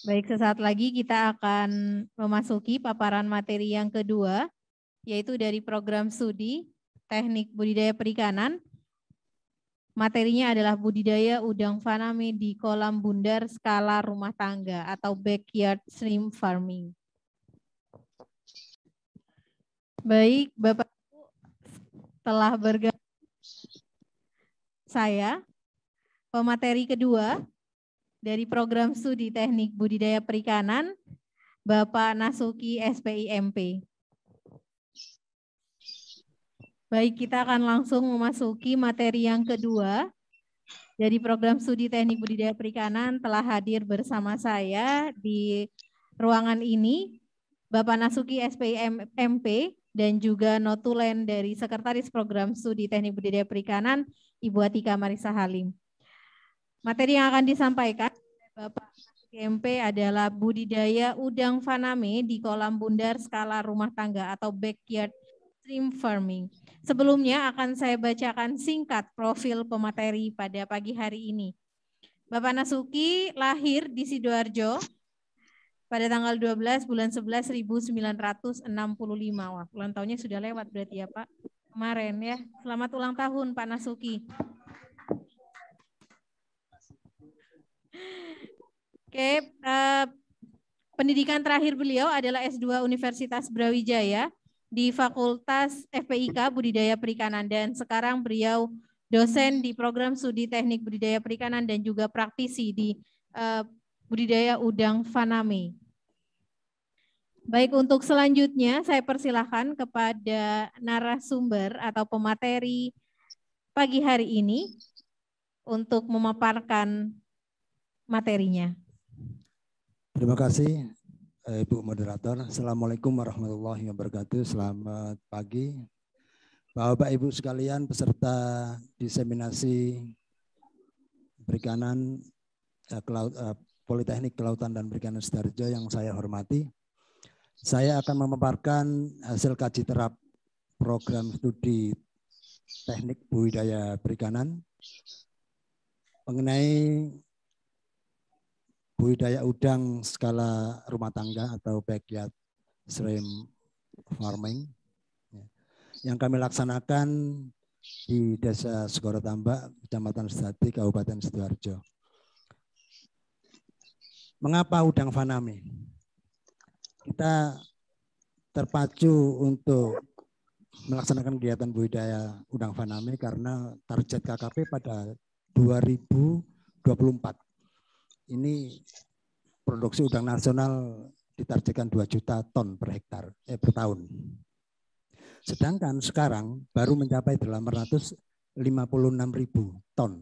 Baik, sesaat lagi kita akan memasuki paparan materi yang kedua, yaitu dari program studi Teknik Budidaya Perikanan. Materinya adalah budidaya udang faname di kolam bundar skala rumah tangga atau backyard shrimp farming. Baik, Bapak Ibu telah bergabung saya, pemateri kedua dari program studi Teknik Budidaya Perikanan, Bapak Nasuki SPIMP. Baik, kita akan langsung memasuki materi yang kedua. Dari program studi Teknik Budidaya Perikanan telah hadir bersama saya di ruangan ini, Bapak Nasuki SPIMP dan juga notulen dari Sekretaris Program Studi Teknik Budidaya Perikanan, Ibu Atika Marisa Halim. Materi yang akan disampaikan oleh Bapak Nasuki MP adalah budidaya udang faname di kolam bundar skala rumah tangga atau backyard shrimp farming. Sebelumnya akan saya bacakan singkat profil pemateri pada pagi hari ini. Bapak Nasuki lahir di Sidoarjo pada tanggal 12 bulan 11 1965. Wah, ulang tahunnya sudah lewat berarti ya Pak. Kemarin ya. Selamat ulang tahun Pak Nasuki. Oke, pendidikan terakhir beliau adalah S2 Universitas Brawijaya di Fakultas FPIK Budidaya Perikanan, dan sekarang beliau dosen di program studi Teknik Budidaya Perikanan dan juga praktisi di budidaya udang faname. Baik, untuk selanjutnya saya persilahkan kepada narasumber atau pemateri pagi hari ini untuk memaparkan materinya. Terima kasih Ibu Moderator. Assalamualaikum warahmatullahi wabarakatuh. Selamat pagi Bapak Ibu sekalian peserta diseminasi perikanan Politeknik Kelautan dan Perikanan Sidoarjo yang saya hormati. Saya akan memaparkan hasil kaji terap program studi Teknik Budidaya Perikanan mengenai budidaya udang skala rumah tangga atau backyard shrimp farming yang kami laksanakan di Desa Segoro Tambak, Kecamatan Sedati, Kabupaten Sidoarjo. Mengapa udang faname? Kita terpacu untuk melaksanakan kegiatan budidaya udang faname karena target KKP pada 2024. Ini produksi udang nasional ditargetkan 2 juta ton per hektar per tahun. Sedangkan sekarang baru mencapai 856.000 ton.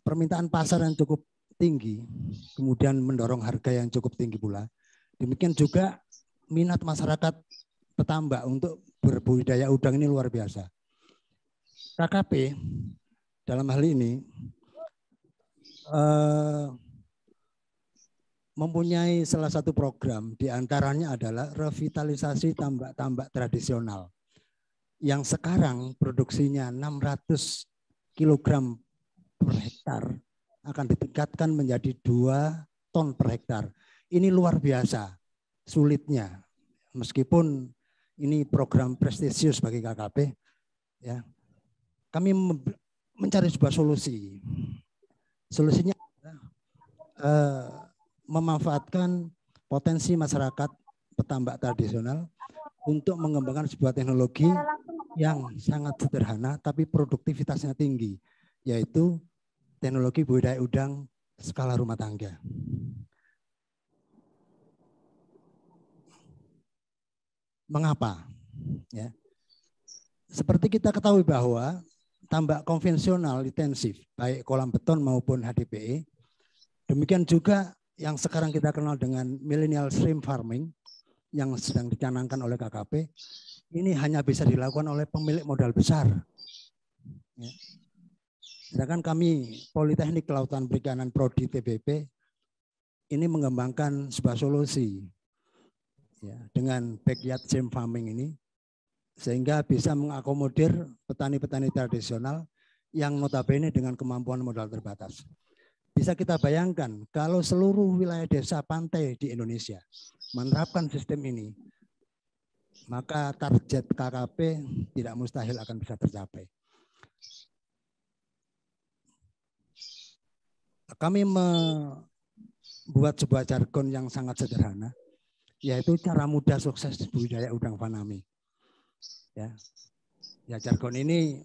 Permintaan pasar yang cukup tinggi, kemudian mendorong harga yang cukup tinggi pula. Demikian juga minat masyarakat petambak untuk berbudidaya udang ini luar biasa. KKP dalam hal ini mempunyai salah satu program, diantaranya adalah revitalisasi tambak-tambak tradisional yang sekarang produksinya 600 kg per hektar akan ditingkatkan menjadi 2 ton per hektar. Ini luar biasa sulitnya, meskipun ini program prestisius bagi KKP, ya. Kami mencari sebuah solusi. Solusinya memanfaatkan potensi masyarakat petambak tradisional untuk mengembangkan sebuah teknologi yang sangat sederhana tapi produktivitasnya tinggi, yaitu teknologi budidaya udang skala rumah tangga. Mengapa? Ya. Seperti kita ketahui bahwa tambak konvensional intensif, baik kolam beton maupun HDPE. Demikian juga yang sekarang kita kenal dengan millennial shrimp farming yang sedang dicanangkan oleh KKP, ini hanya bisa dilakukan oleh pemilik modal besar. Ya. Sedangkan kami Politeknik Kelautan Perikanan Prodi TBP ini mengembangkan sebuah solusi ya, dengan backyard shrimp farming ini, sehingga bisa mengakomodir petani-petani tradisional yang notabene dengan kemampuan modal terbatas. bisa kita bayangkan kalau seluruh wilayah desa pantai di Indonesia menerapkan sistem ini, maka target KKP tidak mustahil akan bisa tercapai. Kami membuat sebuah jargon yang sangat sederhana, yaitu cara mudah sukses budidaya udang faname. Ya, jargon ini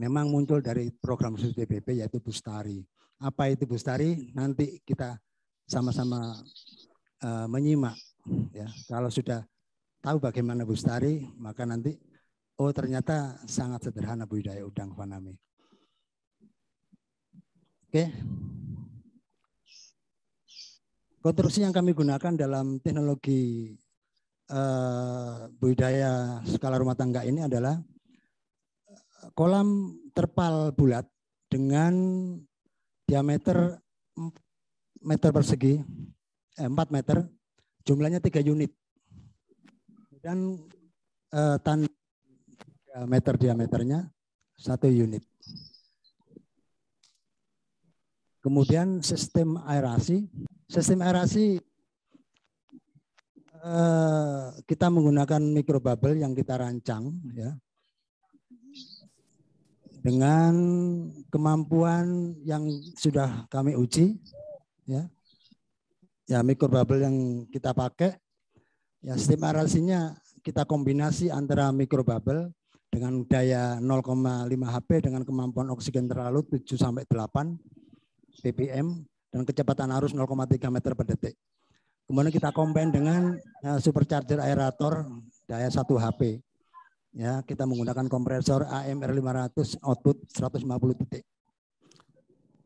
memang muncul dari program studi TPP yaitu Bustari. Apa itu Bustari? Nanti kita sama-sama menyimak. Ya, kalau sudah tahu bagaimana Bustari, maka nanti ternyata sangat sederhana budidaya udang faname. Oke. Konstruksi yang kami gunakan dalam teknologi budidaya skala rumah tangga ini adalah kolam terpal bulat dengan diameter 4 meter persegi, 4 meter, jumlahnya 3 unit. Dan tan 3 meter diameternya 1 unit. Kemudian sistem aerasi. Sistem aerasi kita menggunakan mikrobubble yang kita rancang, ya, dengan kemampuan yang sudah kami uji, ya, mikrobubble yang kita pakai, ya, sistem aerasinya kita kombinasi antara mikrobubble dengan daya 0,5 HP dengan kemampuan oksigen terlalu 7-8 ppm dan kecepatan arus 0,3 meter per detik. Kemudian kita combine dengan supercharger aerator daya 1 HP. Ya, kita menggunakan kompresor AMR 500 output 150 titik.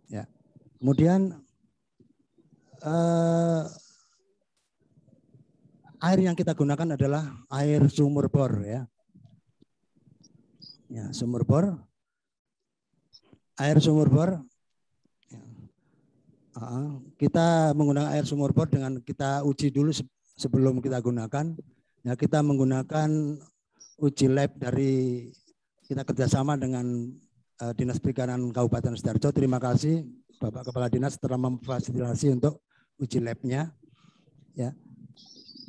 Ya. Kemudian air yang kita gunakan adalah air sumur bor, ya. Ya, sumur bor. Air sumur bor. Ya. Kita menggunakan air sumur bor dengan kita uji dulu sebelum kita gunakan. Ya, kita menggunakan uji lab dari kita kerjasama dengan Dinas Perikanan Kabupaten Sidoarjo. Terima kasih Bapak Kepala Dinas telah memfasilitasi untuk uji labnya. Ya.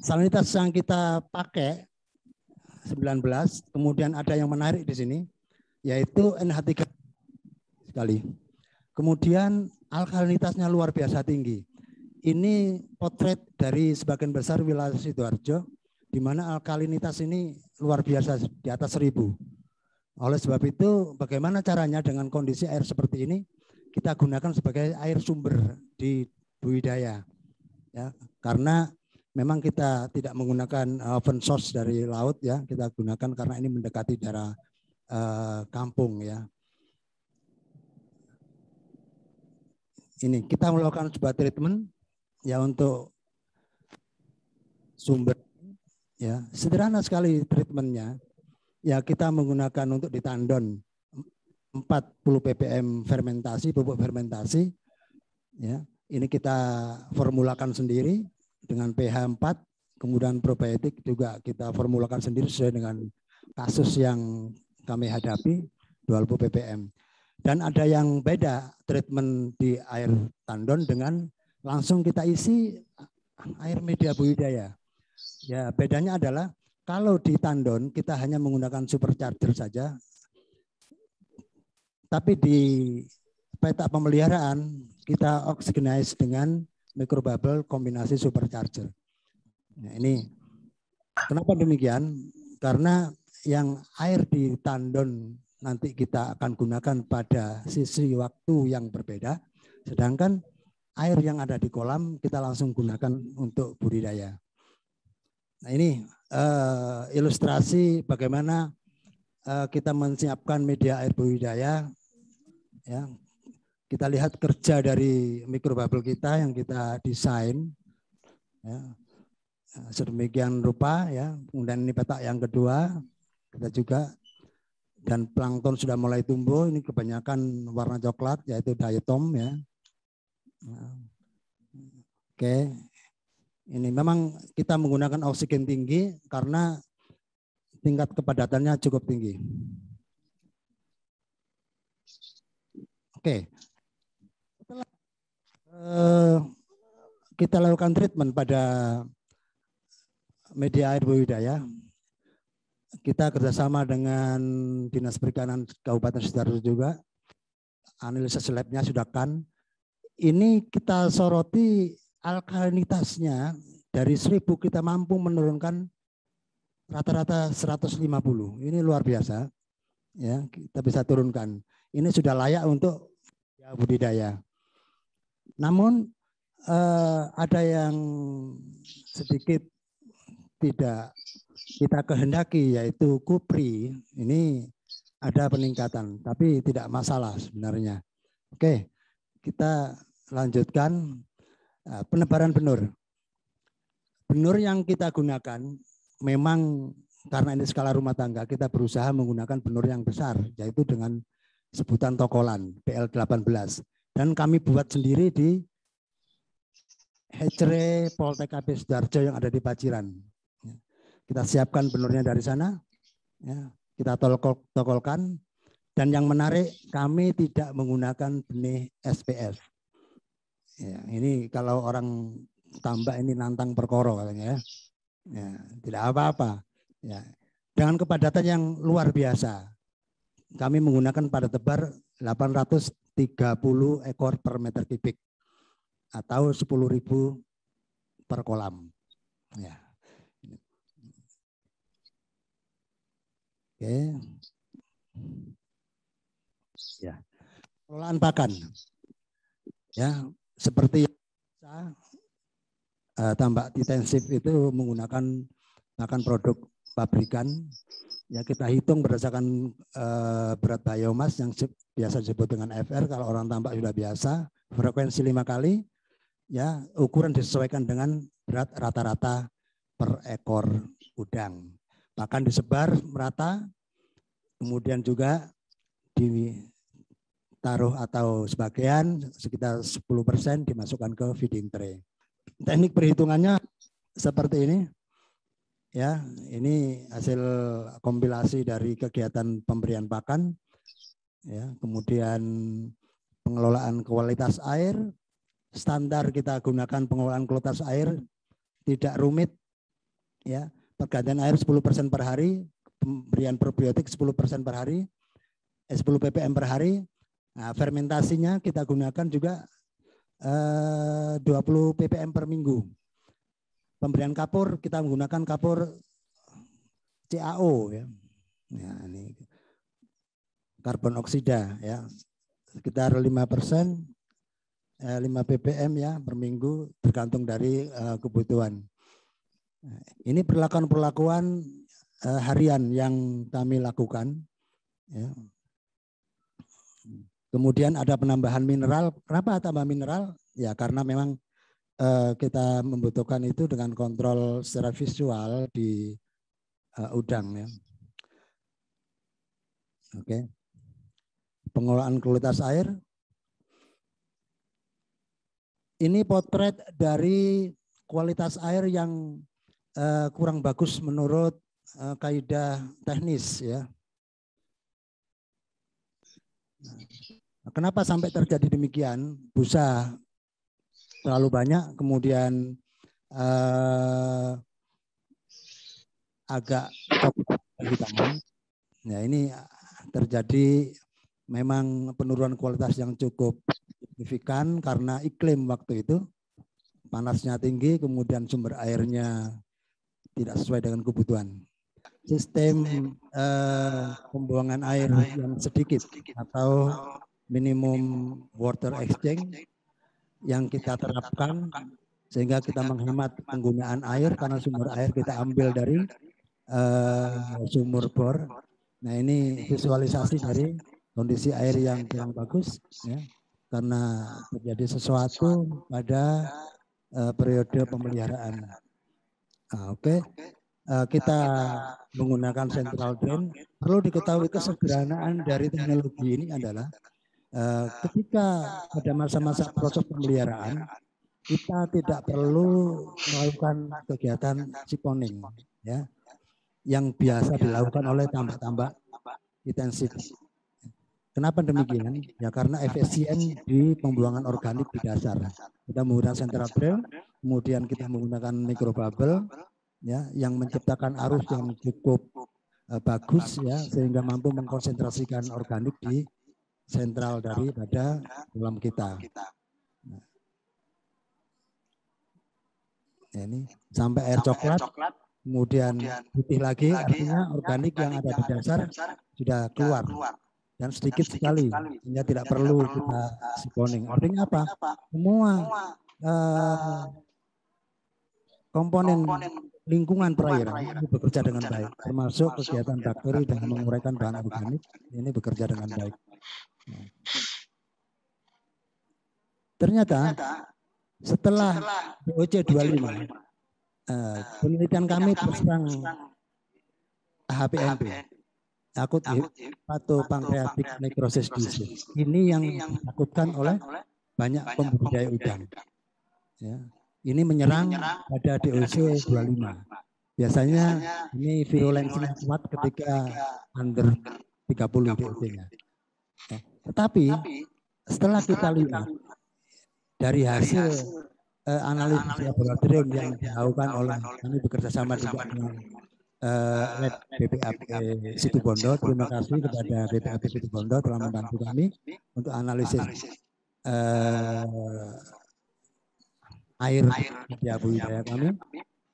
Salinitas yang kita pakai 19, kemudian ada yang menarik di sini, yaitu NH3 sekali. Kemudian alkalinitasnya luar biasa tinggi. Ini potret dari sebagian besar wilayah Sidoarjo, di mana alkalinitas ini luar biasa di atas 1000. Oleh sebab itu, bagaimana caranya dengan kondisi air seperti ini, kita gunakan sebagai air sumber di budidaya. Ya, karena memang kita tidak menggunakan open source dari laut, ya, kita gunakan karena ini mendekati daerah kampung, ya. Ini kita melakukan sebuah treatment, ya, untuk sumber. Ya, sederhana sekali treatmentnya. Ya, kita menggunakan untuk di tandon 40 ppm fermentasi, pupuk fermentasi. Ya, ini kita formulakan sendiri dengan pH 4, kemudian probiotik juga kita formulakan sendiri sesuai dengan kasus yang kami hadapi 20 ppm. Dan ada yang beda treatment di air tandon dengan langsung kita isi air media budidaya. Ya, bedanya adalah kalau di tandon kita hanya menggunakan supercharger saja, tapi di petak pemeliharaan kita oxygenize dengan mikrobubble kombinasi supercharger. Nah, ini kenapa demikian? Karena yang air di tandon nanti kita akan gunakan pada sisi waktu yang berbeda, sedangkan air yang ada di kolam kita langsung gunakan untuk budidaya. Nah, ini ilustrasi bagaimana kita menyiapkan media air budidaya. Ya, kita lihat kerja dari mikrobubble kita yang kita desain. Ya, sedemikian rupa, ya. Kemudian ini petak yang kedua kita juga, dan plankton sudah mulai tumbuh. Ini kebanyakan warna coklat yaitu diatom, ya. Nah, oke. Ini memang kita menggunakan oksigen tinggi karena tingkat kepadatannya cukup tinggi. Oke. kita lakukan treatment pada media air budidaya. Kita kerjasama dengan Dinas Perikanan Kabupaten Sidoarjo juga. Analisis labnya sudah kan. Ini kita soroti alkalinitasnya dari 1000 kita mampu menurunkan rata-rata 150. Ini luar biasa. Ya, kita bisa turunkan. Ini sudah layak untuk budidaya. Namun ada yang sedikit tidak kita kehendaki, yaitu kupri. Ini ada peningkatan, tapi tidak masalah sebenarnya. Oke, kita lanjutkan penebaran benur. Benur yang kita gunakan memang karena ini skala rumah tangga, kita berusaha menggunakan benur yang besar, yaitu dengan sebutan tokolan PL18. Dan kami buat sendiri di hatchery Poltek KP Sidoarjo yang ada di Paciran. Kita siapkan benurnya dari sana, ya, kita tokolkan. Dan yang menarik, kami tidak menggunakan benih SPF. Ya, ini kalau orang tambak ini nantang perkoro katanya, ya. Ya, tidak apa-apa. Ya, dengan kepadatan yang luar biasa. Kami menggunakan pada tebar 830 ekor per meter kubik atau 10.000 per kolam. Ya. Oke. Ya. Pengelolaan pakan. Ya, seperti tambak intensif itu menggunakan pakan produk pabrikan. Ya, kita hitung berdasarkan berat biomas yang biasa disebut dengan FR. Kalau orang tambak sudah biasa, frekuensi 5 kali. Ya, ukuran disesuaikan dengan berat rata-rata per ekor udang. Pakan disebar merata, kemudian juga ditaruh atau sebagian sekitar 10% dimasukkan ke feeding tray. Teknik perhitungannya seperti ini. Ya, ini hasil kompilasi dari kegiatan pemberian pakan. Ya, kemudian pengelolaan kualitas air. Standar kita gunakan pengelolaan kualitas air tidak rumit. Ya, pergantian air 10% per hari, pemberian probiotik 10% per hari, 10 ppm per hari. Nah, fermentasinya kita gunakan juga 20 ppm per minggu. Pemberian kapur kita menggunakan kapur CaO, ya. Ya, ini karbon oksida, ya, sekitar 5%, 5 ppm ya per minggu tergantung dari kebutuhan. Nah, ini perlakuan harian yang kami lakukan. Ya. Kemudian ada penambahan mineral. Kenapa tambah mineral? Ya karena memang kita membutuhkan itu dengan kontrol secara visual di udang. Ya. Oke. Pengelolaan kualitas air. Ini potret dari kualitas air yang kurang bagus menurut kaidah teknis, ya. Nah, kenapa sampai terjadi demikian? Busa terlalu banyak, kemudian agak hitam. Nah, ini terjadi memang penurunan kualitas yang cukup signifikan karena iklim waktu itu panasnya tinggi, kemudian sumber airnya tidak sesuai dengan kebutuhan. Sistem pembuangan air yang sedikit atau minimum water exchange yang kita terapkan sehingga kita menghemat penggunaan air karena sumber air kita ambil dari sumur bor. Nah, ini visualisasi dari kondisi air yang kurang bagus, ya, karena terjadi sesuatu pada periode pemeliharaan. Nah, oke. Kita menggunakan central drain. Perlu diketahui kesederhanaan dari teknologi ini adalah ketika pada masa-masa proses pemeliharaan kita tidak perlu melakukan kegiatan siponing, ya, yang biasa dilakukan oleh tambak-tambak intensif. Kenapa demikian? Ya karena efisien di pembuangan organik di dasar. Kita menggunakan central drain, kemudian kita menggunakan microbubble, ya, yang menciptakan arus yang cukup bagus, ya, sehingga mampu mengkonsentrasikan organik di sentral daripada kolam kita. Nah, ini sampai air coklat, kemudian putih lagi, artinya organik yang ada di dasar sudah keluar. Dan sedikit sekali, sehingga tidak perlu kita siponing. Artinya apa? Semua komponen lingkungan perairan ini bekerja dengan baik, termasuk kegiatan bakteri dan menguraikan bahan organik ini bekerja dengan baik. Nah. Ternyata setelah DOC 25, penelitian kami terserang HPND, akut hepatopankreatic necrosis disease. Ini yang ditakutkan oleh banyak pembudidaya udang. Ya. Ini menyerang pada DOC 25. Biasanya ini virulensinya kuat ketika under 30 DOC-nya. Ya. Tetapi setelah kita lihat dari hasil analisis laboratorium yang dilakukan oleh kami bekerja sama juga dengan lab BPAP Situbondo. Terima kasih kepada BPAP Situbondo telah membantu kami untuk analisis air di budidaya kami.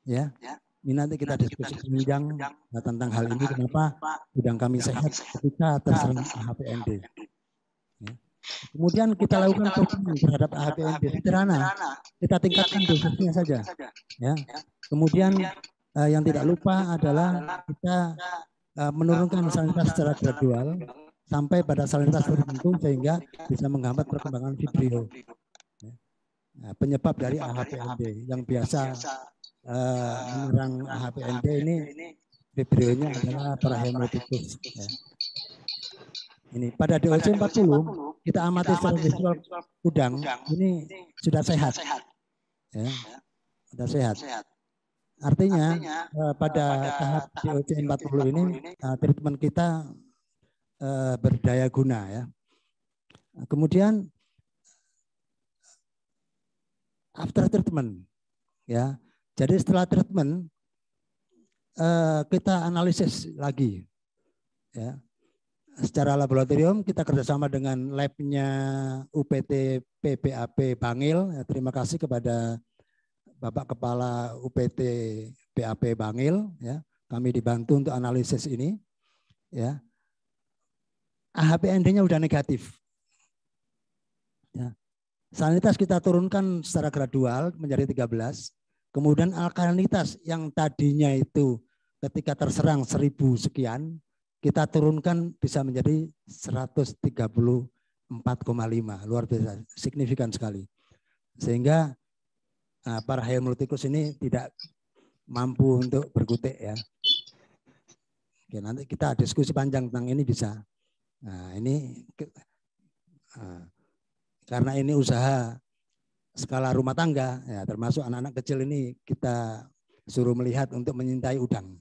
Ya, ini nanti kita diskusi panjang tentang hal ini, kenapa udang kami sehat ketika terserang HPND. Ya. Kemudian kita lakukan pengobatan terhadap HPND sederhana, kita tingkatkan dosisnya saja. Ya. Kemudian yang tidak lupa adalah kita menurunkan salinitas secara gradual sampai pada salinitas tertentu sehingga bisa menghambat perkembangan vibrio. Nah, penyebab dari AHPND yang biasa menyerang AHPND ini vibrionya adalah Parahemolithecus. Ya. Ini pada DOC 40 kita amati secara visual udang ini sudah sehat, ya, sudah sehat. Artinya pada tahap DOC 40 ini treatment kita berdaya guna, ya. Kemudian after treatment, ya. Jadi setelah treatment kita analisis lagi, ya. Secara laboratorium kita kerjasama dengan labnya UPT PPAP Bangil. Ya, terima kasih kepada Bapak Kepala UPT PAP Bangil. Ya, kami dibantu untuk analisis ini. Ya, AHPND-nya udah negatif. Ya. Salinitas kita turunkan secara gradual menjadi 13. Kemudian alkalinitas yang tadinya itu ketika terserang 1000 sekian, kita turunkan bisa menjadi 134,5, luar biasa, signifikan sekali. Sehingga Parahemolithecus ini tidak mampu untuk berkutik, ya. Oke, nanti kita diskusi panjang tentang ini bisa. Nah, ini karena ini usaha skala rumah tangga, ya, termasuk anak-anak kecil ini kita suruh melihat untuk menyintai udang.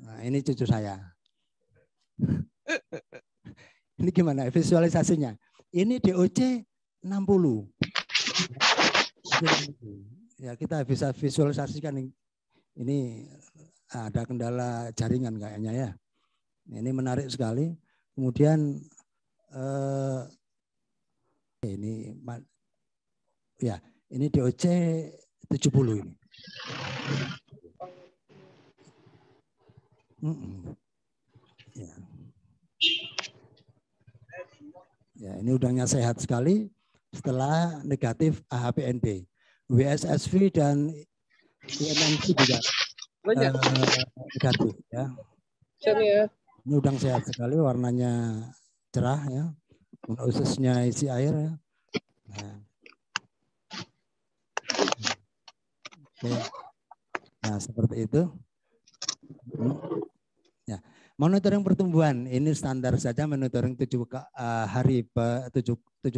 Nah, ini cucu saya. Ini gimana visualisasinya? Ini DOC 60. Ya, kita bisa visualisasikan ini ada kendala jaringan kayaknya, ya. Ini menarik sekali. Kemudian ini ya, ini DOC 70 ini. Ya. Ya, ini udangnya sehat sekali setelah negatif AHPND. WSSV dan IMNC juga negatif, ya. Ini udang sehat sekali, warnanya cerah, ya. Khususnya isi air, ya. Nah. Oke. Nah, seperti itu. Ya, monitoring pertumbuhan ini standar saja, monitoring 7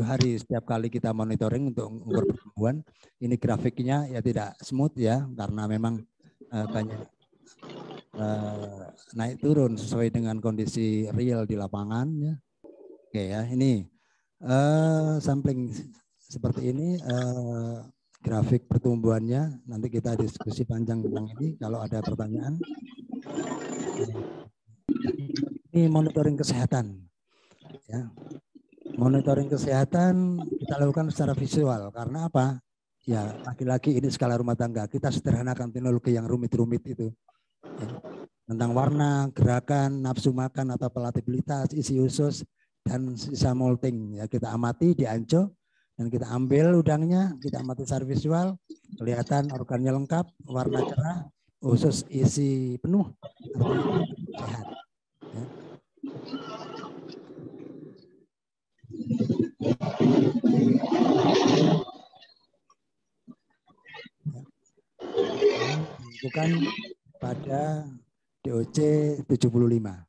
hari setiap kali kita monitoring untuk mengukur pertumbuhan. Ini grafiknya ya tidak smooth, ya, karena memang banyak naik turun sesuai dengan kondisi real di lapangan, ya. Oke ya, ini sampling seperti ini grafik pertumbuhannya. Nanti kita diskusi panjang tentang ini kalau ada pertanyaan. Ini monitoring kesehatan. Ya. Monitoring kesehatan kita lakukan secara visual. Karena apa? Ya, lagi-lagi ini skala rumah tangga. Kita sederhanakan teknologi yang rumit-rumit itu. Ya. Tentang warna, gerakan, nafsu makan atau palatabilitas, isi usus, dan sisa molting. Ya, kita amati di anco dan kita ambil udangnya, kita amati secara visual, kelihatan organnya lengkap, warna cerah, usus isi penuh, artinya sehat. Ya. Bukan pada DOC 75.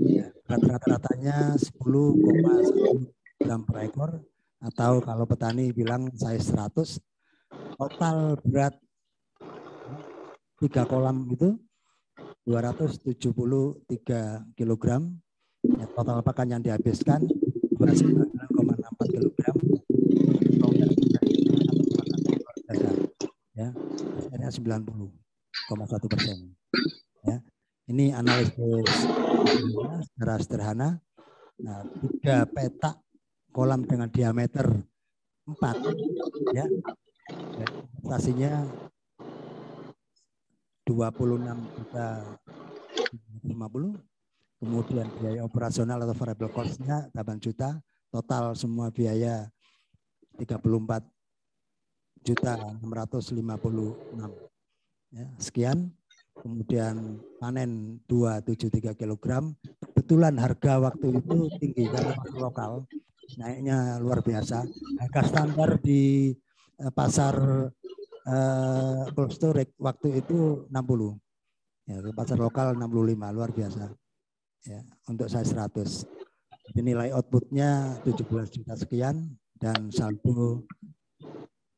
Ya, rata-ratanya 10,1 gram per ekor, atau kalau petani bilang saya 100, total berat 3 kolam itu 273 kg. Ya, total pakan yang dihabiskan 29,64 kg. Ya, hasilnya 90,1%. Ya, ini analisis secara sederhana. Nah, 3 petak kolam dengan diameter 4, ya, investasinya 26.50, kemudian biaya operasional atau variable cost-nya 8 juta, total semua biaya 34.656. Ya, sekian. Kemudian panen 273 kg. Kebetulan harga waktu itu tinggi karena masuk lokal, naiknya luar biasa. Harga standar di pasar cold storage waktu itu 60. Ya, ke pasar lokal 65, luar biasa. Ya, untuk saya 100. Jadi nilai outputnya 17 juta sekian dan saldo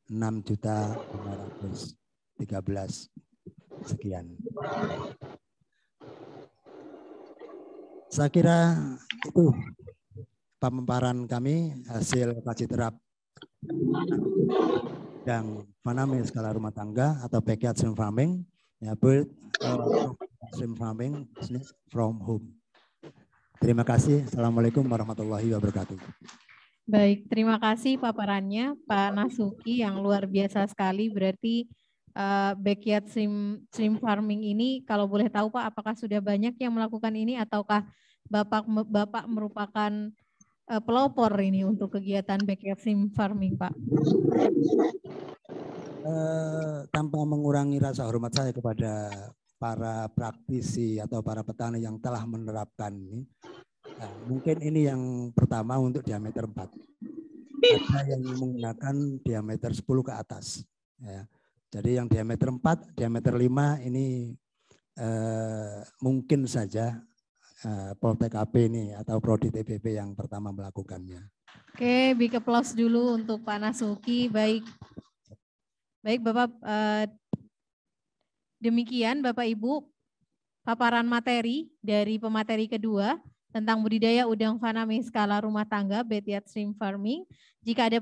6.513 sekian. Saya kira itu pemaparan kami hasil kaji terap yang Faname skala rumah tangga atau backyard shrimp farming, ya, bird shrimp farming business from home. Terima kasih. Assalamualaikum warahmatullahi wabarakatuh. Baik, terima kasih paparannya Pak Nasuki yang luar biasa sekali. Berarti backyard shrimp farming ini, kalau boleh tahu Pak, apakah sudah banyak yang melakukan ini ataukah Bapak merupakan pelopor ini untuk kegiatan backyard shrimp farming, Pak? Tanpa mengurangi rasa hormat saya kepada para praktisi atau para petani yang telah menerapkan ini, nah, mungkin ini yang pertama untuk diameter 4. Ada yang menggunakan diameter 10 ke atas. Ya. Jadi yang diameter 4, diameter 5 ini mungkin saja Poltek AP ini atau Prodi TBP yang pertama melakukannya. Oke, big applause dulu untuk Pak Nasuki. Baik Bapak, demikian Bapak Ibu paparan materi dari pemateri kedua tentang budidaya udang Faname skala rumah tangga backyard shrimp farming. Jika ada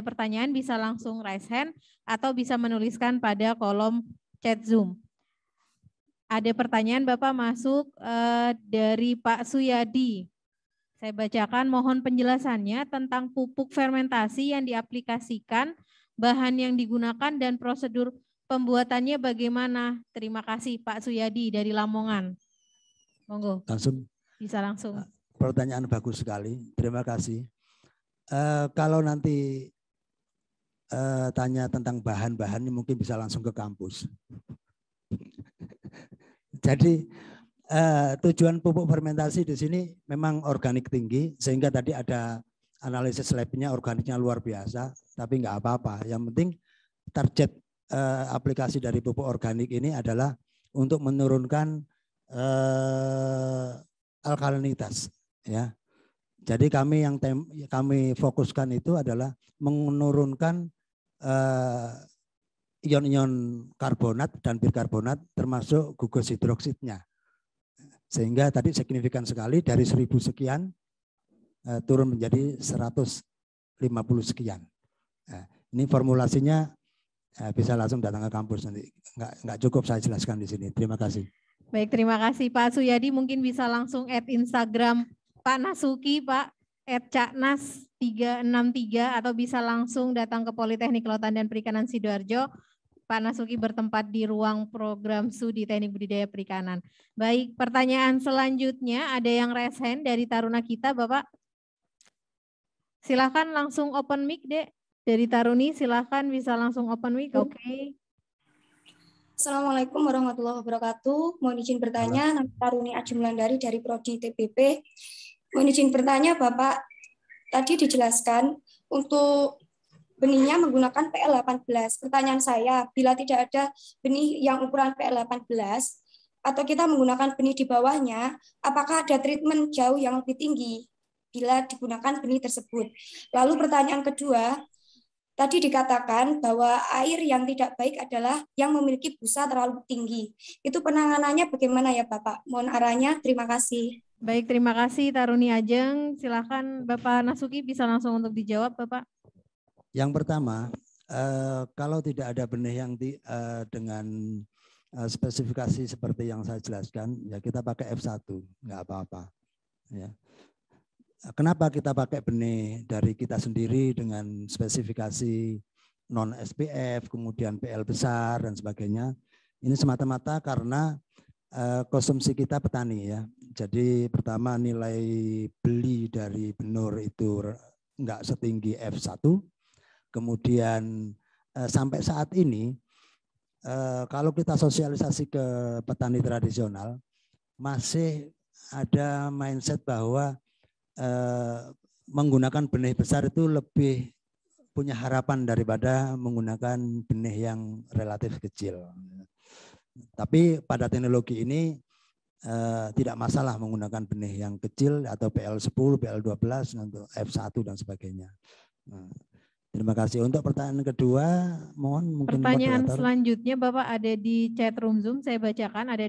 pertanyaan bisa langsung raise hand atau bisa menuliskan pada kolom chat Zoom. Ada pertanyaan Bapak masuk dari Pak Suyadi. Saya bacakan, mohon penjelasannya tentang pupuk fermentasi yang diaplikasikan, bahan yang digunakan dan prosedur pembuatannya bagaimana? Terima kasih Pak Suyadi dari Lamongan. Monggo. Langsung. Bisa langsung. Pertanyaan bagus sekali. Terima kasih. Kalau nanti tanya tentang bahan-bahannya mungkin bisa langsung ke kampus. Jadi tujuan pupuk fermentasi di sini memang organik tinggi, sehingga tadi ada analisis labnya organiknya luar biasa, tapi nggak apa-apa. Yang penting target aplikasi dari pupuk organik ini adalah untuk menurunkan alkalinitas, ya. Jadi kami fokuskan itu adalah menurunkan ion-ion karbonat dan bikarbonat termasuk gugus hidroksidnya. Sehingga tadi signifikan sekali dari 1000 sekian turun menjadi 150 sekian. Nah, ini formulasinya bisa langsung datang ke kampus nanti. Nggak cukup saya jelaskan di sini. Terima kasih. Baik, terima kasih Pak Suyadi. Mungkin bisa langsung add Instagram Pak Nasuki, Pak, @caknas363, atau bisa langsung datang ke Politeknik Kelautan dan Perikanan Sidoarjo. Pak Nasuki bertempat di ruang program studi Teknik Budidaya Perikanan. Baik, pertanyaan selanjutnya ada yang raise hand dari taruna kita, Bapak. Silakan langsung open mic, Dek. Dari Taruni, silakan bisa langsung open mic. Oke. Assalamualaikum warahmatullahi wabarakatuh. Mohon izin bertanya, nama Taruni Ajumlandari dari Prodi TPP. Mohon izin bertanya, Bapak, tadi dijelaskan untuk benihnya menggunakan PL18. Pertanyaan saya, bila tidak ada benih yang ukuran PL18 atau kita menggunakan benih di bawahnya, apakah ada treatment jauh yang lebih tinggi bila digunakan benih tersebut? Lalu pertanyaan kedua, tadi dikatakan bahwa air yang tidak baik adalah yang memiliki busa terlalu tinggi. Itu penanganannya bagaimana ya Bapak? Mohon arahnya, terima kasih. Baik, terima kasih Taruni Ajeng. Silakan Bapak Nasuki bisa langsung untuk dijawab, Bapak. Yang pertama, kalau tidak ada benih yang dengan spesifikasi seperti yang saya jelaskan, ya kita pakai F1, nggak apa-apa. Ya. Kenapa kita pakai benih dari kita sendiri dengan spesifikasi non SPF, kemudian PL besar dan sebagainya? Ini semata-mata karena konsumsi kita petani ya. Jadi pertama nilai beli dari benur itu enggak setinggi F1. Kemudian sampai saat ini kalau kita sosialisasi ke petani tradisional masih ada mindset bahwa menggunakan benih besar itu lebih punya harapan daripada menggunakan benih yang relatif kecil. Tapi pada teknologi ini tidak masalah menggunakan benih yang kecil atau PL10, PL12 untuk F1 dan sebagainya. Terima kasih. Untuk pertanyaan kedua, mohon mungkin pertanyaan moderator. Selanjutnya Bapak ada di chat room Zoom, saya bacakan ada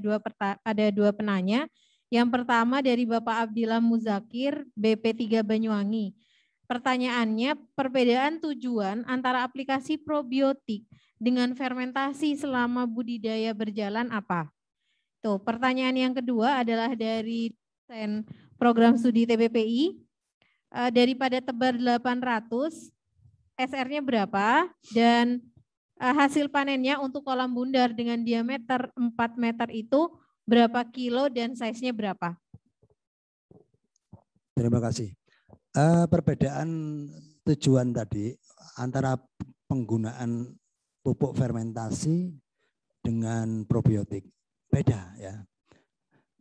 dua penanya. Yang pertama dari Bapak Abdillah Muzakir, BP3 Banyuwangi. Pertanyaannya, perbedaan tujuan antara aplikasi probiotik dengan fermentasi selama budidaya berjalan apa? Tuh, pertanyaan yang kedua adalah dari program studi TBPI. Daripada tebar 800, SR-nya berapa? Dan hasil panennya untuk kolam bundar dengan diameter 4 meter itu berapa kilo dan size-nya berapa? Terima kasih. Perbedaan tujuan tadi antara penggunaan pupuk fermentasi dengan probiotik beda ya,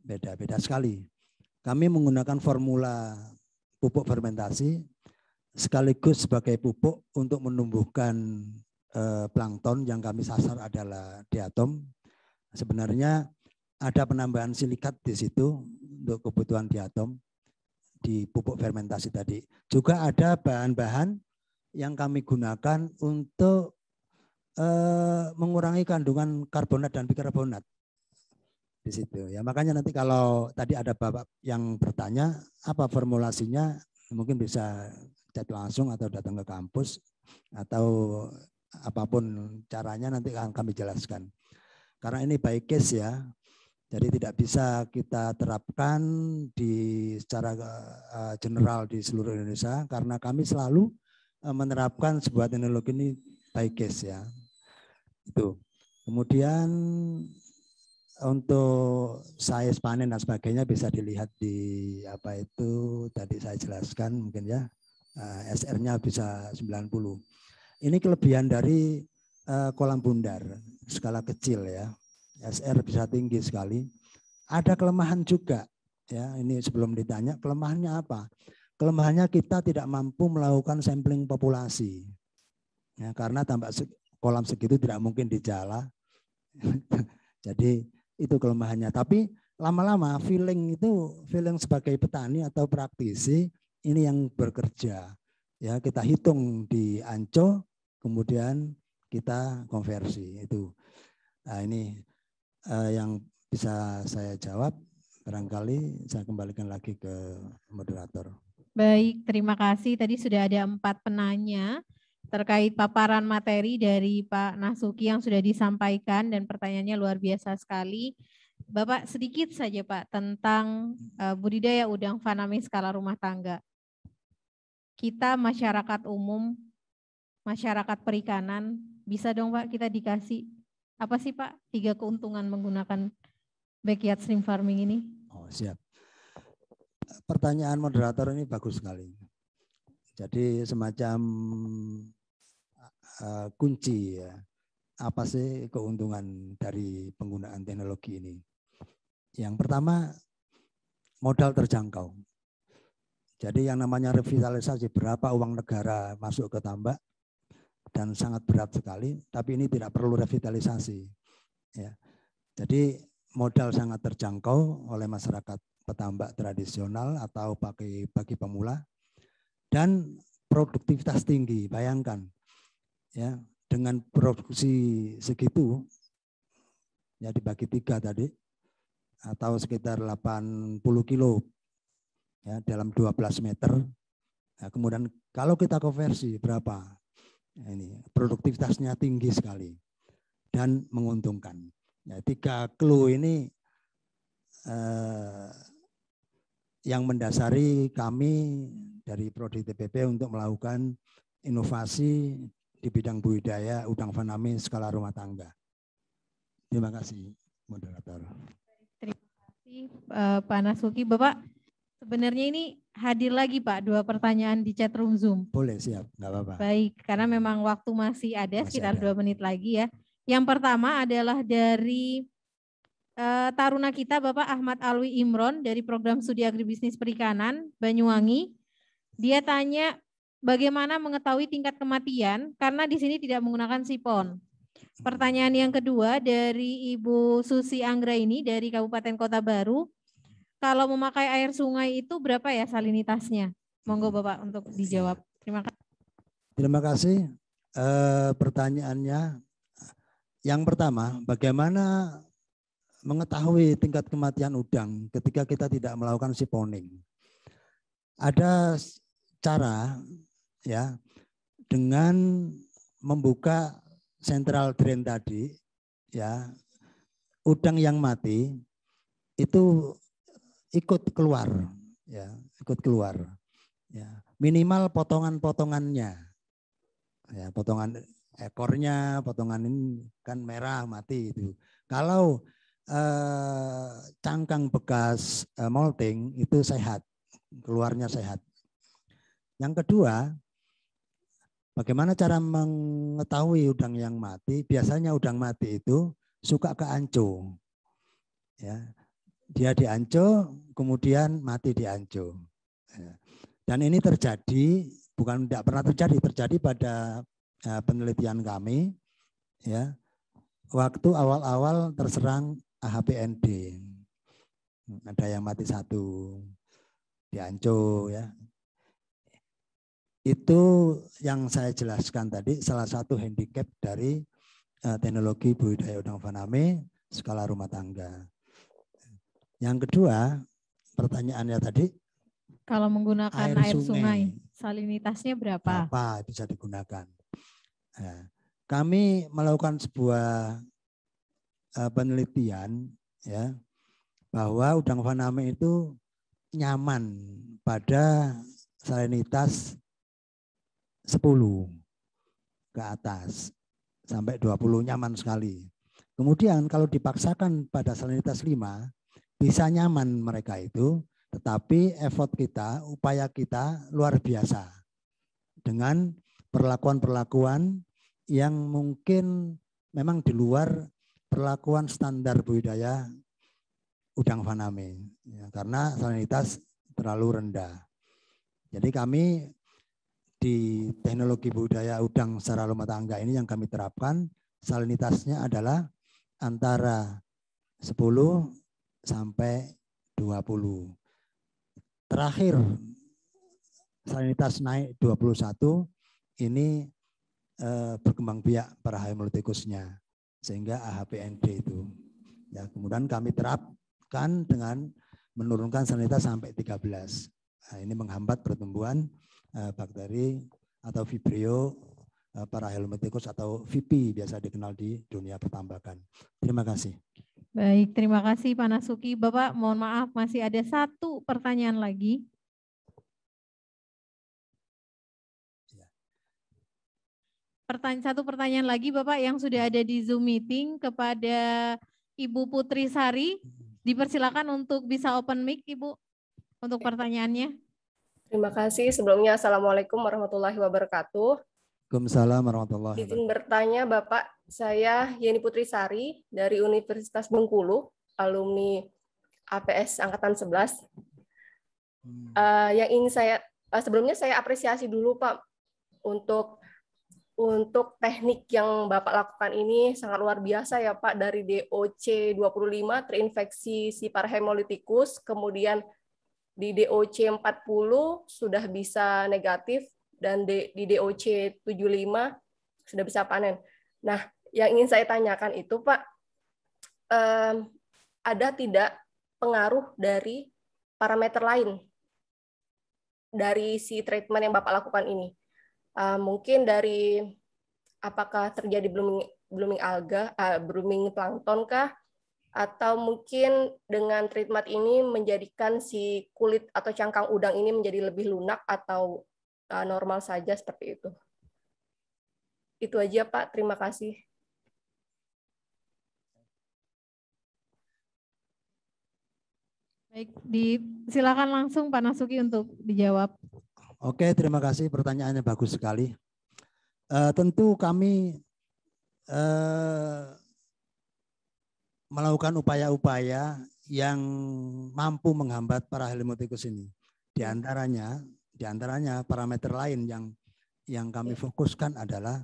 beda sekali. Kami menggunakan formula pupuk fermentasi sekaligus sebagai pupuk untuk menumbuhkan plankton yang kami sasar adalah diatom. Sebenarnya ada penambahan silikat di situ untuk kebutuhan diatom di pupuk fermentasi tadi. Juga ada bahan-bahan yang kami gunakan untuk mengurangi kandungan karbonat dan bikarbonat di situ. Ya, makanya nanti kalau tadi ada Bapak yang bertanya apa formulasinya, mungkin bisa chat langsung atau datang ke kampus atau apapun caranya nanti akan kami jelaskan. Karena ini by case ya. Jadi tidak bisa kita terapkan secara general di seluruh Indonesia karena kami selalu menerapkan sebuah teknologi ini by case ya. Itu. Kemudian untuk size panen dan sebagainya bisa dilihat di apa itu tadi saya jelaskan mungkin ya. SR-nya bisa 90. Ini kelebihan dari kolam bundar skala kecil ya. SR bisa tinggi sekali. Ada kelemahan juga ya. Ini sebelum ditanya kelemahannya apa? Kelemahannya kita tidak mampu melakukan sampling populasi. Ya, karena tambak kolam segitu tidak mungkin dijala. Jadi itu kelemahannya. Tapi lama-lama feeling sebagai petani atau praktisi ini yang bekerja. Ya, kita hitung di Anco, kemudian kita konversi itu. Nah, ini yang bisa saya jawab. Barangkali saya kembalikan lagi ke moderator. Baik, terima kasih. Tadi sudah ada 4 penanya terkait paparan materi dari Pak Nasuki yang sudah disampaikan dan pertanyaannya luar biasa sekali. Bapak sedikit saja Pak tentang budidaya udang faname skala rumah tangga. Kita masyarakat umum, masyarakat perikanan, bisa dong Pak kita dikasih apa sih Pak 3 keuntungan menggunakan backyard shrimp farming ini? Oh, siap. Pertanyaan moderator ini bagus sekali. Jadi semacam kunci ya. Apa sih keuntungan dari penggunaan teknologi ini? Yang pertama, modal terjangkau. Jadi yang namanya revitalisasi, berapa uang negara masuk ke tambak dan sangat berat sekali, tapi ini tidak perlu revitalisasi. Ya. Jadi modal sangat terjangkau oleh masyarakat petambak tradisional atau bagi pemula, dan produktivitas tinggi. Bayangkan ya, dengan produksi segitu ya dibagi 3 tadi atau sekitar 80 kilo ya dalam 12 meter. Nah, kemudian kalau kita konversi berapa? Nah, ini produktivitasnya tinggi sekali dan menguntungkan. Ya, 3 clue ini yang mendasari kami dari Prodi TPP untuk melakukan inovasi di bidang budidaya udang faname skala rumah tangga. Terima kasih, moderator. Terima kasih Pak Nasuki. Bapak, sebenarnya ini hadir lagi Pak 2 pertanyaan di chat room Zoom. Boleh, siap, nggak apa-apa. Baik, karena memang waktu masih ada sekitar 2 menit lagi ya. Yang pertama adalah dari taruna kita Bapak Ahmad Alwi Imron dari Program Studi Agribisnis Perikanan Banyuwangi. Dia tanya bagaimana mengetahui tingkat kematian karena di sini tidak menggunakan sipon. Pertanyaan yang kedua dari Ibu Susi Anggraini dari Kabupaten Kota Baru. Kalau memakai air sungai itu berapa ya salinitasnya? Monggo Bapak untuk dijawab. Terima kasih. Terima kasih. Pertanyaannya yang pertama, bagaimana mengetahui tingkat kematian udang ketika kita tidak melakukan siponing? Ada cara ya dengan membuka central drain tadi ya, udang yang mati itu ikut keluar ya, ikut keluar ya, minimal potongan-potongannya ya, potongan ekornya, potongan ini kan merah mati itu. Kalau cangkang bekas molting itu sehat, keluarnya sehat. Yang kedua, bagaimana cara mengetahui udang yang mati? Biasanya udang mati itu suka ke anco. Ya, dia di anco, kemudian mati di anco. Ya. Dan ini terjadi, bukan tidak pernah terjadi, terjadi pada penelitian kami. Ya, waktu awal-awal terserang AHPND, ada yang mati 1 di anco ya. Itu yang saya jelaskan tadi, salah satu handicap dari teknologi budidaya udang faname skala rumah tangga. Yang kedua, pertanyaannya tadi, kalau menggunakan air sungai salinitasnya berapa? Berapa bisa digunakan? Nah, kami melakukan sebuah penelitian ya, bahwa udang faname itu nyaman pada salinitas 10 ke atas sampai 20, nyaman sekali. Kemudian kalau dipaksakan pada salinitas 5 bisa nyaman mereka itu, tetapi effort kita, upaya kita luar biasa dengan perlakuan-perlakuan yang mungkin memang di luar perlakuan standar budidaya udang faname ya, karena salinitas terlalu rendah. Jadi kami di teknologi budidaya udang secara rumah tangga ini yang kami terapkan, salinitasnya adalah antara 10 sampai 20. Terakhir salinitas naik 21, ini berkembang biak para Haemolyticusnya sehingga AHPND itu. Ya, kemudian kami terapkan dengan menurunkan salinitas sampai 13. Nah, ini menghambat pertumbuhan bakteri atau Vibrio parahelminthecus atau VP biasa dikenal di dunia pertambakan. Terima kasih. Baik, terima kasih Pak Nasuki. Bapak, mohon maaf masih ada satu pertanyaan lagi. Satu pertanyaan lagi Bapak yang sudah ada di Zoom meeting kepada Ibu Putri Sari. Dipersilakan untuk bisa open mic Ibu untuk pertanyaannya. Terima kasih. Sebelumnya Assalamualaikum warahmatullahi wabarakatuh. Waalaikumsalam warahmatullahi wabarakatuh. Izin bertanya Bapak, saya Yeni Putri Sari dari Universitas Bengkulu, alumni APS Angkatan 11. Yang ingin saya, sebelumnya saya apresiasi dulu Pak, untuk teknik yang Bapak lakukan ini sangat luar biasa ya Pak, dari DOC 25 terinfeksi si parahemolyticus, kemudian di DOC 40 sudah bisa negatif, dan di DOC 75 sudah bisa panen. Nah, yang ingin saya tanyakan itu Pak, ada tidak pengaruh dari parameter lain dari si treatment yang Bapak lakukan ini? Mungkin dari apakah terjadi blooming alga, blooming plankton kah? Atau mungkin dengan treatment ini menjadikan si kulit atau cangkang udang ini menjadi lebih lunak atau normal saja seperti itu. Itu aja Pak, terima kasih. Baik, silakan langsung Pak Nasuki untuk dijawab. Oke, terima kasih, pertanyaannya bagus sekali. Tentu kami melakukan upaya-upaya yang mampu menghambat parahelminthecus ini. Di antaranya parameter lain yang kami fokuskan adalah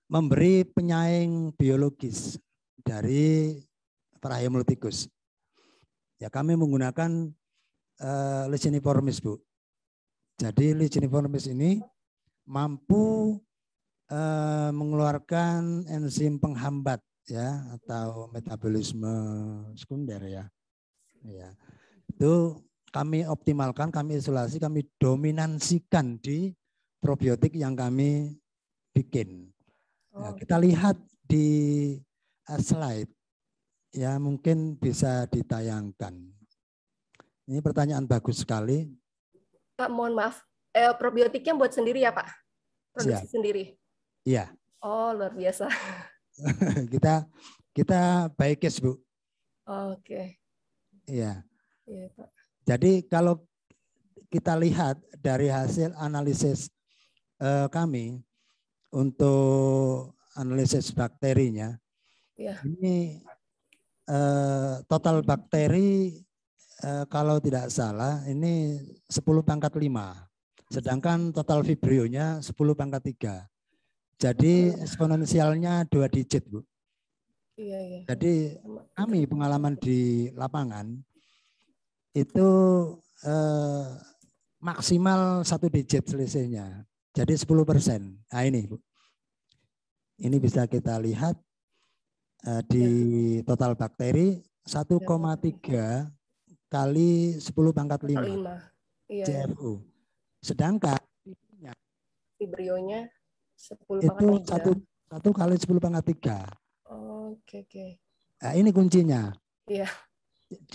memberi penyaing biologis dari parahelminthecus. Ya, kami menggunakan Licheniformis, Bu. Jadi Licheniformis ini mampu mengeluarkan enzim penghambat ya atau metabolisme sekunder ya. Ya. Itu kami optimalkan, kami isolasi, kami dominansikan di probiotik yang kami bikin. Ya, kita lihat di slide ya, mungkin bisa ditayangkan. Ini pertanyaan bagus sekali. Pak, mohon maaf, probiotiknya buat sendiri ya Pak? Produksi sendiri? Iya. Oh, luar biasa. kita baik case, Bu. Oke. Iya. Iya, Pak. Jadi kalau kita lihat dari hasil analisis kami untuk analisis bakterinya, ini total bakteri kalau tidak salah ini 10⁵. Sedangkan total vibrionya 10⁵. Jadi eksponensialnya 2 digit, Bu. Iya. Jadi kami pengalaman di lapangan itu maksimal 1 digit selisihnya. Jadi 10%. Nah ini, Bu. Ini bisa kita lihat di total bakteri 1,3 kali 10⁵ CFU. Sedangkan vibrionya 10⁵. Itu 1 kali 10⁵. Oke. Nah, ini kuncinya. Iya.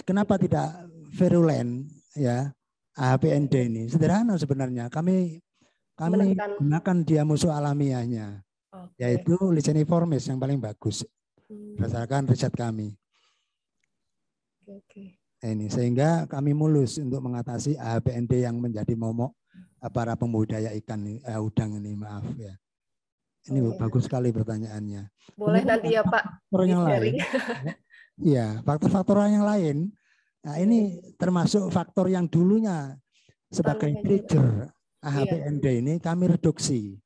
Kenapa tidak virulen ya AHPND ini? Sederhana sebenarnya. Kami gunakan dia musuh alamiahnya, yaitu Licheniformis yang paling bagus berdasarkan riset kami. Oke. Ini sehingga kami mulus untuk mengatasi AHPND yang menjadi momok para pembudidaya ikan udang ini, maaf ya. Ini bagus sekali pertanyaannya. Boleh nanti ya Pak. Faktor yang lain. Iya, faktor-faktor yang lain. Nah, ini termasuk faktor yang dulunya sebagai trigger AHPND ini kami reduksi,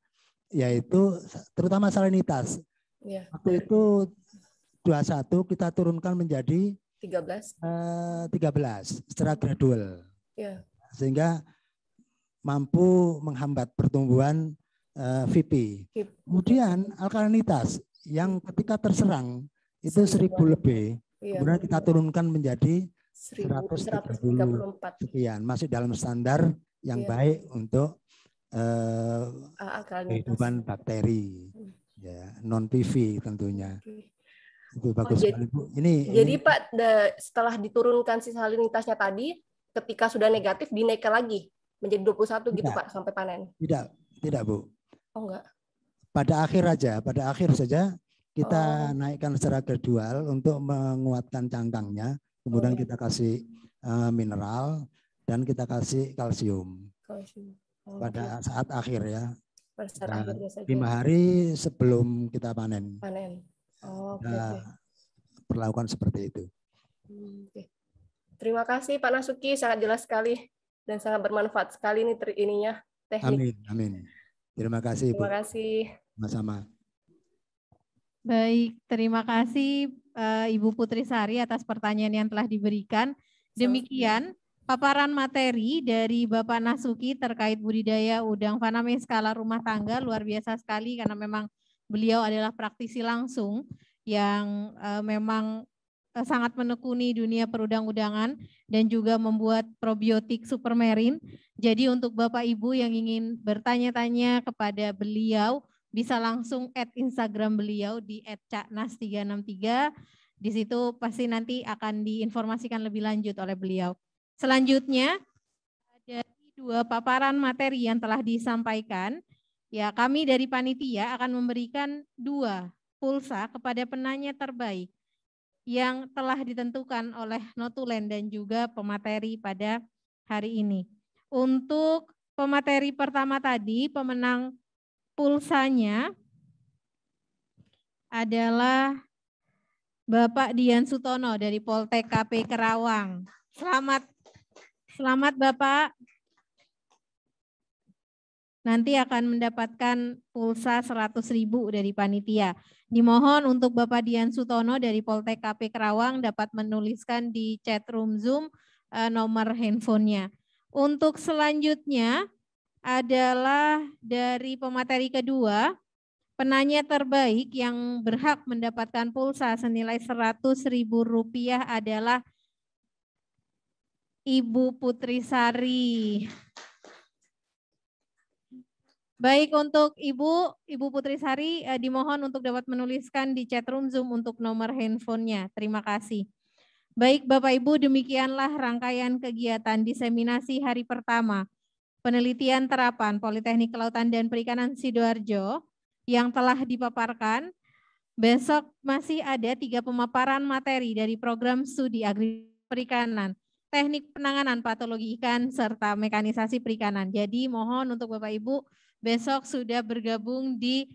yaitu terutama salinitas. Waktu itu 21 kita turunkan menjadi 13 secara gradual, sehingga mampu menghambat pertumbuhan VP. Kemudian alkalinitas yang ketika terserang itu 1000 lebih, kemudian kita turunkan menjadi 134 sekian, masih dalam standar yang baik untuk kehidupan bakteri, ya, non PV tentunya. Itu bagus sekali, Bu. Jadi Pak, setelah diturunkan si salinitasnya tadi, ketika sudah negatif dinaikkan lagi menjadi 21 gitu Pak sampai panen? Tidak Bu. Oh enggak. Pada akhir saja kita naikkan secara gradual untuk menguatkan cangkangnya. Kemudian kita kasih mineral dan kita kasih kalsium. Pada saat akhir ya. Pada saat akhirnya saja. 5 hari sebelum kita panen. Perlakukan seperti itu. Terima kasih Pak Nasuki, sangat jelas sekali dan sangat bermanfaat sekali nih teknik. Amin. Terima kasih Bu. Terima kasih. Sama-sama. Baik, terima kasih Ibu Putri Sari atas pertanyaan yang telah diberikan. Demikian paparan materi dari Bapak Nasuki terkait budidaya udang faname skala rumah tangga, luar biasa sekali karena memang beliau adalah praktisi langsung yang memang sangat menekuni dunia perudang-udangan dan juga membuat probiotik supermarine. Jadi untuk Bapak Ibu yang ingin bertanya-tanya kepada beliau, bisa langsung add Instagram beliau di @caknas363. Di situ pasti nanti akan diinformasikan lebih lanjut oleh beliau. Selanjutnya, dari 2 paparan materi yang telah disampaikan, ya kami dari panitia akan memberikan 2 pulsa kepada penanya terbaik yang telah ditentukan oleh notulen dan juga pemateri pada hari ini. Untuk pemateri pertama tadi, pemenang pulsanya adalah Bapak Dian Sutono dari Poltek KP Kerawang. Selamat Bapak. Nanti akan mendapatkan pulsa 100.000 dari panitia. Dimohon untuk Bapak Dian Sutono dari Poltek KP Kerawang dapat menuliskan di chat room Zoom nomor handphonenya. Untuk selanjutnya adalah dari pemateri kedua, penanya terbaik yang berhak mendapatkan pulsa senilai Rp100.000 adalah Ibu Putri Sari. Baik, untuk Ibu Putri Sari dimohon untuk dapat menuliskan di chat room Zoom untuk nomor handphonenya. Terima kasih. Baik Bapak Ibu, demikianlah rangkaian kegiatan diseminasi hari pertama penelitian terapan Politeknik Kelautan dan Perikanan Sidoarjo yang telah dipaparkan. Besok masih ada 3 pemaparan materi dari program studi agri perikanan, teknik penanganan patologi ikan, serta mekanisasi perikanan. Jadi mohon untuk Bapak Ibu besok sudah bergabung di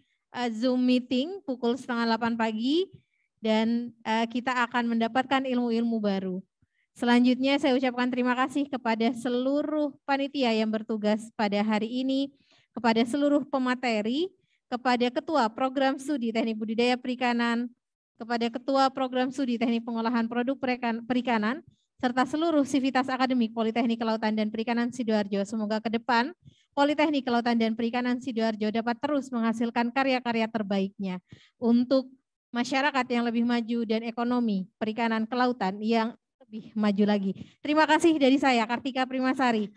Zoom meeting pukul 7:30 pagi dan kita akan mendapatkan ilmu-ilmu baru. Selanjutnya saya ucapkan terima kasih kepada seluruh panitia yang bertugas pada hari ini, kepada seluruh pemateri, kepada Ketua Program Studi Teknik Budidaya Perikanan, kepada Ketua Program Studi Teknik Pengolahan Produk Perikanan, serta seluruh sivitas akademik Politeknik Kelautan dan Perikanan Sidoarjo. Semoga ke depan Politeknik Kelautan dan Perikanan Sidoarjo dapat terus menghasilkan karya-karya terbaiknya untuk masyarakat yang lebih maju dan ekonomi perikanan kelautan yang lebih maju lagi. Terima kasih dari saya, Kartika Primasari.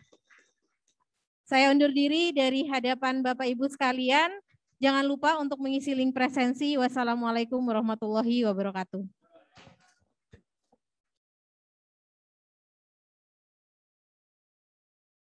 Saya undur diri dari hadapan Bapak Ibu sekalian. Jangan lupa untuk mengisi link presensi. Wassalamualaikum warahmatullahi wabarakatuh.